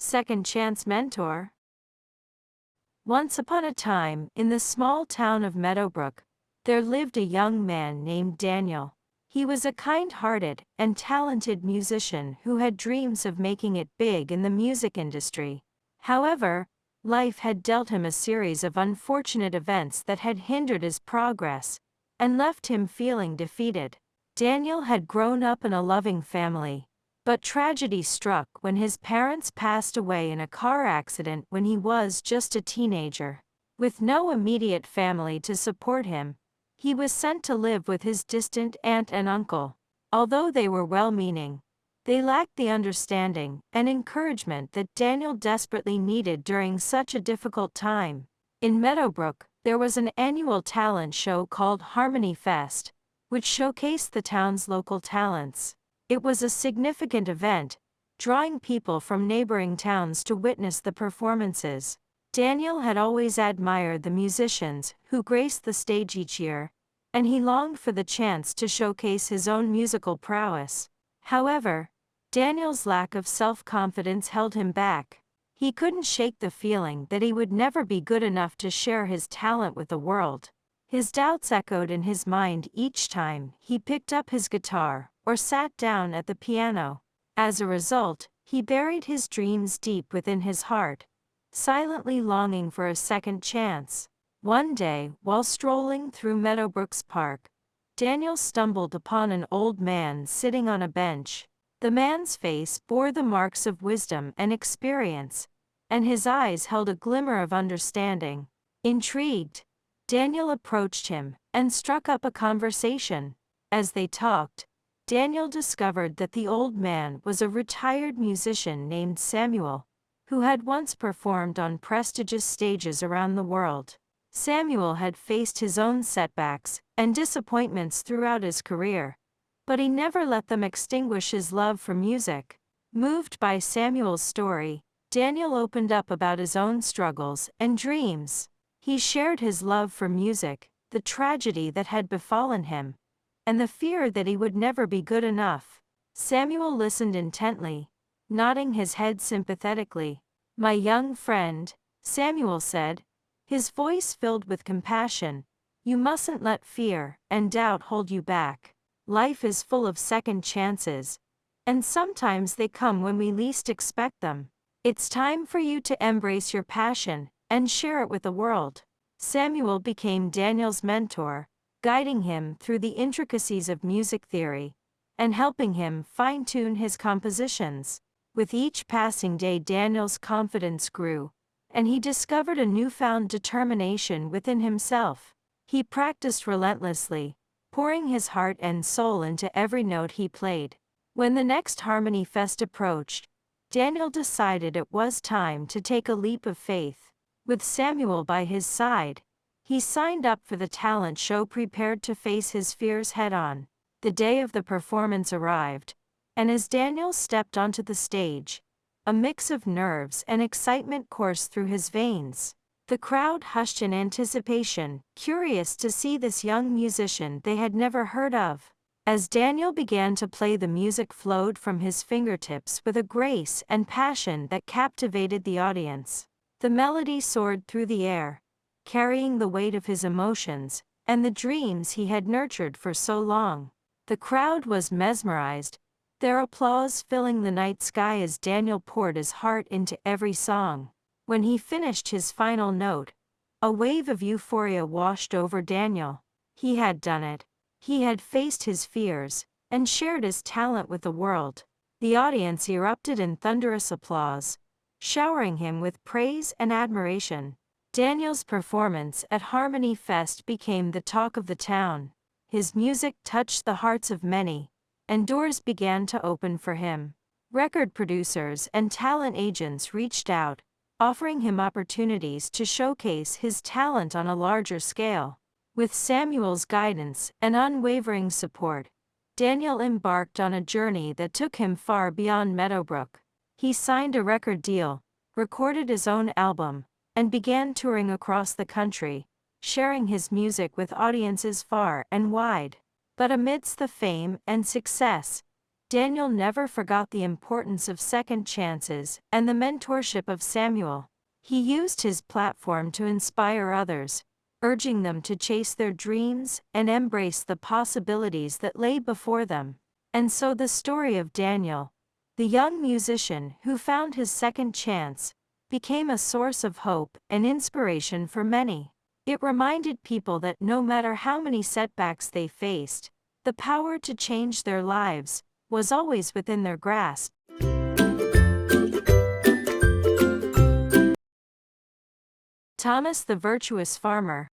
Second Chance Mentor. Once upon a time, in the small town of Meadowbrook, there lived a young man named Daniel. He was a kind-hearted and talented musician who had dreams of making it big in the music industry. However, life had dealt him a series of unfortunate events that had hindered his progress and left him feeling defeated. Daniel had grown up in a loving family, but tragedy struck when his parents passed away in a car accident when he was just a teenager. With no immediate family to support him, he was sent to live with his distant aunt and uncle. Although they were well-meaning, they lacked the understanding and encouragement that Daniel desperately needed during such a difficult time. In Meadowbrook, there was an annual talent show called Harmony Fest, which showcased the town's local talents. It was a significant event, drawing people from neighboring towns to witness the performances. Daniel had always admired the musicians who graced the stage each year, and he longed for the chance to showcase his own musical prowess. However, Daniel's lack of self-confidence held him back. He couldn't shake the feeling that he would never be good enough to share his talent with the world. His doubts echoed in his mind each time he picked up his guitar or sat down at the piano. As a result, he buried his dreams deep within his heart, silently longing for a second chance. One day, while strolling through Meadowbrook's park, Daniel stumbled upon an old man sitting on a bench. The man's face bore the marks of wisdom and experience, and his eyes held a glimmer of understanding. Intrigued, Daniel approached him and struck up a conversation. As they talked, Daniel discovered that the old man was a retired musician named Samuel, who had once performed on prestigious stages around the world. Samuel had faced his own setbacks and disappointments throughout his career, but he never let them extinguish his love for music. Moved by Samuel's story, Daniel opened up about his own struggles and dreams. He shared his love for music, the tragedy that had befallen him, and the fear that he would never be good enough. Samuel listened intently, nodding his head sympathetically. "My young friend," Samuel said, his voice filled with compassion, "you mustn't let fear and doubt hold you back. Life is full of second chances, and sometimes they come when we least expect them. It's time for you to embrace your passion and share it with the world." Samuel became Daniel's mentor, guiding him through the intricacies of music theory and helping him fine-tune his compositions. With each passing day, Daniel's confidence grew, and he discovered a newfound determination within himself. He practiced relentlessly, pouring his heart and soul into every note he played. When the next Harmony Fest approached, Daniel decided it was time to take a leap of faith. With Samuel by his side, he signed up for the talent show, prepared to face his fears head-on. The day of the performance arrived, and as Daniel stepped onto the stage, a mix of nerves and excitement coursed through his veins. The crowd hushed in anticipation, curious to see this young musician they had never heard of. As Daniel began to play, the music flowed from his fingertips with a grace and passion that captivated the audience. The melody soared through the air, carrying the weight of his emotions and the dreams he had nurtured for so long. The crowd was mesmerized, their applause filling the night sky as Daniel poured his heart into every song. When he finished his final note, a wave of euphoria washed over Daniel. He had done it. He had faced his fears and shared his talent with the world. The audience erupted in thunderous applause, showering him with praise and admiration. Daniel's performance at Harmony Fest became the talk of the town. His music touched the hearts of many, and doors began to open for him. Record producers and talent agents reached out, offering him opportunities to showcase his talent on a larger scale. With Samuel's guidance and unwavering support, Daniel embarked on a journey that took him far beyond Meadowbrook. He signed a record deal, recorded his own album, and began touring across the country, sharing his music with audiences far and wide. But amidst the fame and success, Daniel never forgot the importance of second chances and the mentorship of Samuel. He used his platform to inspire others, urging them to chase their dreams and embrace the possibilities that lay before them. And so the story of Daniel, the young musician who found his second chance, became a source of hope and inspiration for many. It reminded people that no matter how many setbacks they faced, the power to change their lives was always within their grasp. Thomas the Virtuous Farmer.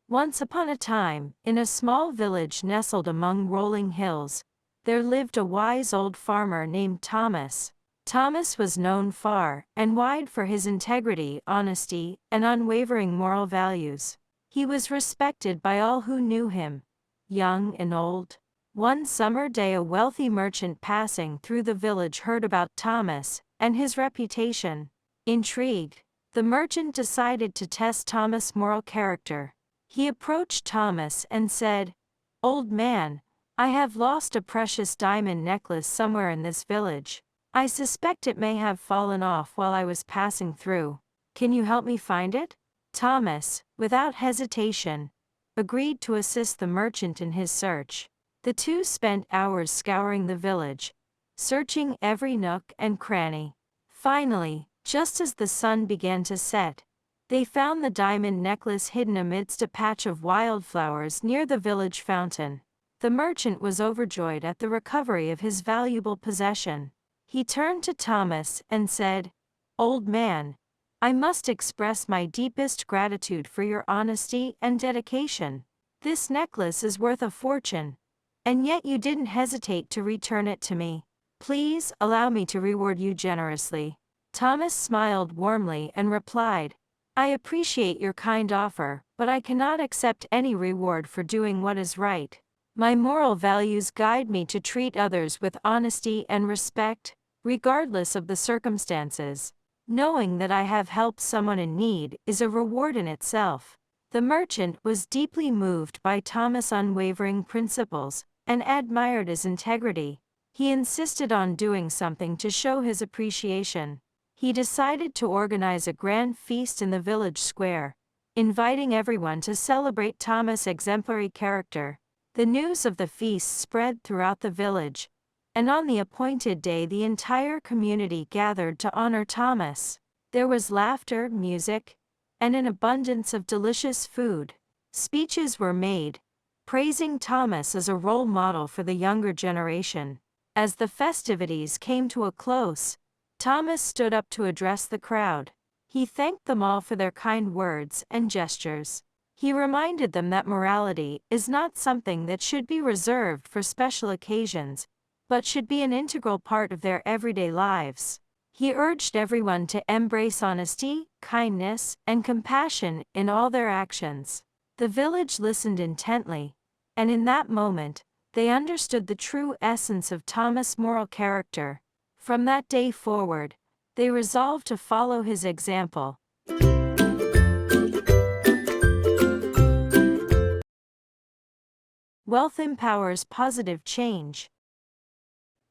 Once upon a time, in a small village nestled among rolling hills, there lived a wise old farmer named Thomas. Thomas was known far and wide for his integrity, honesty, and unwavering moral values. He was respected by all who knew him, young and old. One summer day, a wealthy merchant passing through the village heard about Thomas and his reputation. Intrigued, the merchant decided to test Thomas' moral character. He approached Thomas and said, "Old man, I have lost a precious diamond necklace somewhere in this village. I suspect it may have fallen off while I was passing through. Can you help me find it?" Thomas, without hesitation, agreed to assist the merchant in his search. The two spent hours scouring the village, searching every nook and cranny. Finally, just as the sun began to set, they found the diamond necklace hidden amidst a patch of wildflowers near the village fountain. The merchant was overjoyed at the recovery of his valuable possession. He turned to Thomas and said, "Old man, I must express my deepest gratitude for your honesty and dedication. This necklace is worth a fortune, and yet you didn't hesitate to return it to me. Please allow me to reward you generously." Thomas smiled warmly and replied, "I appreciate your kind offer, but I cannot accept any reward for doing what is right. My moral values guide me to treat others with honesty and respect, regardless of the circumstances. Knowing that I have helped someone in need is a reward in itself." The merchant was deeply moved by Thomas' unwavering principles and admired his integrity. He insisted on doing something to show his appreciation. He decided to organize a grand feast in the village square, inviting everyone to celebrate Thomas' exemplary character. The news of the feast spread throughout the village, and on the appointed day the entire community gathered to honor Thomas. There was laughter, music, and an abundance of delicious food. Speeches were made, praising Thomas as a role model for the younger generation. As the festivities came to a close, Thomas stood up to address the crowd. He thanked them all for their kind words and gestures. He reminded them that morality is not something that should be reserved for special occasions, but should be an integral part of their everyday lives. He urged everyone to embrace honesty, kindness, and compassion in all their actions. The village listened intently, and in that moment, they understood the true essence of Thomas' moral character. From that day forward, they resolved to follow his example. Wealth empowers positive change.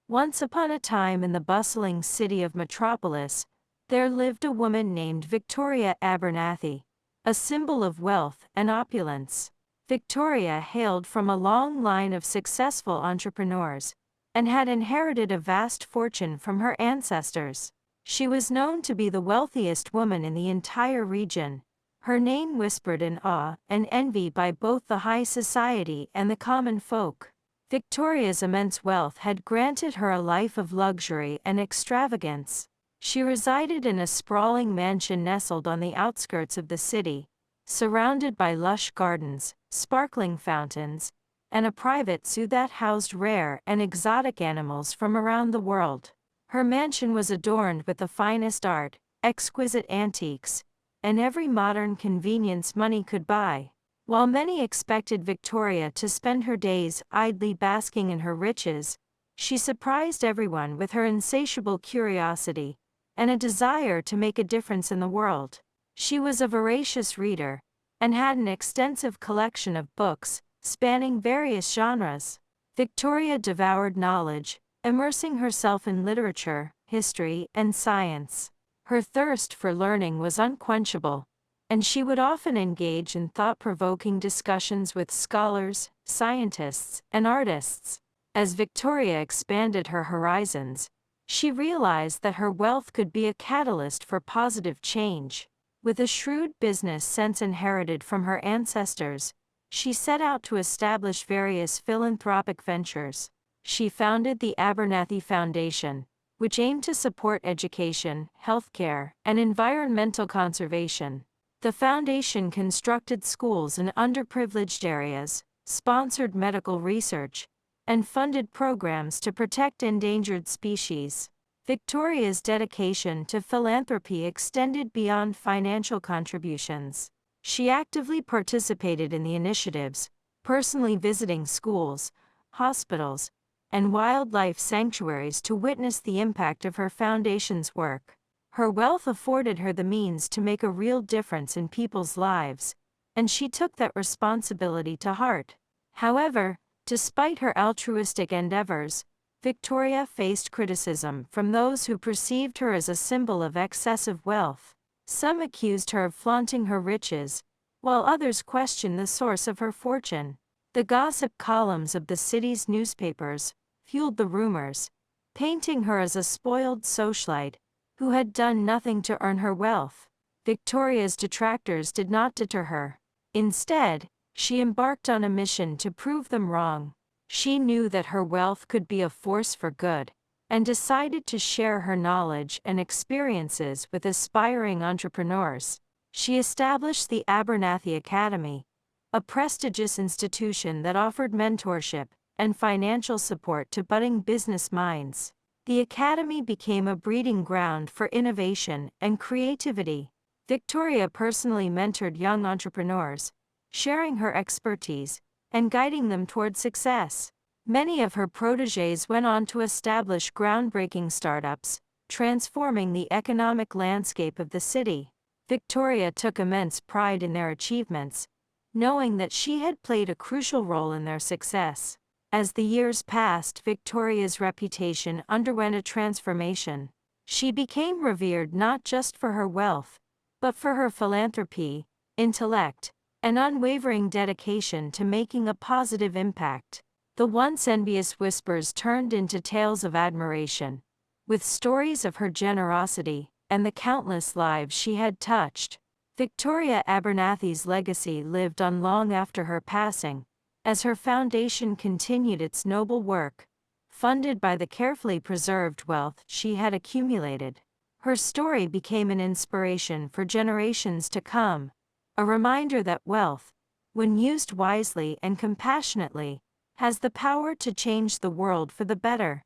Once upon a time in the bustling city of Metropolis, there lived a woman named Victoria Abernathy, a symbol of wealth and opulence. Victoria hailed from a long line of successful entrepreneurs, and had inherited a vast fortune from her ancestors. She was known to be the wealthiest woman in the entire region, her name whispered in awe and envy by both the high society and the common folk. Victoria's immense wealth had granted her a life of luxury and extravagance. She resided in a sprawling mansion nestled on the outskirts of the city, surrounded by lush gardens, sparkling fountains, and a private zoo that housed rare and exotic animals from around the world. Her mansion was adorned with the finest art, exquisite antiques, and every modern convenience money could buy. While many expected Victoria to spend her days idly basking in her riches, she surprised everyone with her insatiable curiosity and a desire to make a difference in the world. She was a voracious reader, and had an extensive collection of books, spanning various genres. Victoria devoured knowledge, immersing herself in literature, history, and science. Her thirst for learning was unquenchable, and she would often engage in thought-provoking discussions with scholars, scientists, and artists. As Victoria expanded her horizons, she realized that her wealth could be a catalyst for positive change. With a shrewd business sense inherited from her ancestors, she set out to establish various philanthropic ventures. She founded the Abernathy Foundation, which aimed to support education, healthcare, and environmental conservation. The foundation constructed schools in underprivileged areas, sponsored medical research, and funded programs to protect endangered species. Victoria's dedication to philanthropy extended beyond financial contributions. She actively participated in the initiatives, personally visiting schools, hospitals, and wildlife sanctuaries to witness the impact of her foundation's work. Her wealth afforded her the means to make a real difference in people's lives, and she took that responsibility to heart. However, despite her altruistic endeavors, Victoria faced criticism from those who perceived her as a symbol of excessive wealth. Some accused her of flaunting her riches, while others questioned the source of her fortune. The gossip columns of the city's newspapers fueled the rumors, painting her as a spoiled socialite who had done nothing to earn her wealth. Victoria's detractors did not deter her. Instead, she embarked on a mission to prove them wrong. She knew that her wealth could be a force for good, and decided to share her knowledge and experiences with aspiring entrepreneurs. She established the Abernathy Academy, a prestigious institution that offered mentorship and financial support to budding business minds. The academy became a breeding ground for innovation and creativity. Victoria personally mentored young entrepreneurs, sharing her expertise and guiding them toward success. Many of her protégés went on to establish groundbreaking startups, transforming the economic landscape of the city. Victoria took immense pride in their achievements, knowing that she had played a crucial role in their success. As the years passed, Victoria's reputation underwent a transformation. She became revered not just for her wealth, but for her philanthropy, intellect, and unwavering dedication to making a positive impact. The once envious whispers turned into tales of admiration, with stories of her generosity and the countless lives she had touched. Victoria Abernathy's legacy lived on long after her passing, as her foundation continued its noble work, funded by the carefully preserved wealth she had accumulated. Her story became an inspiration for generations to come, a reminder that wealth, when used wisely and compassionately, has the power to change the world for the better.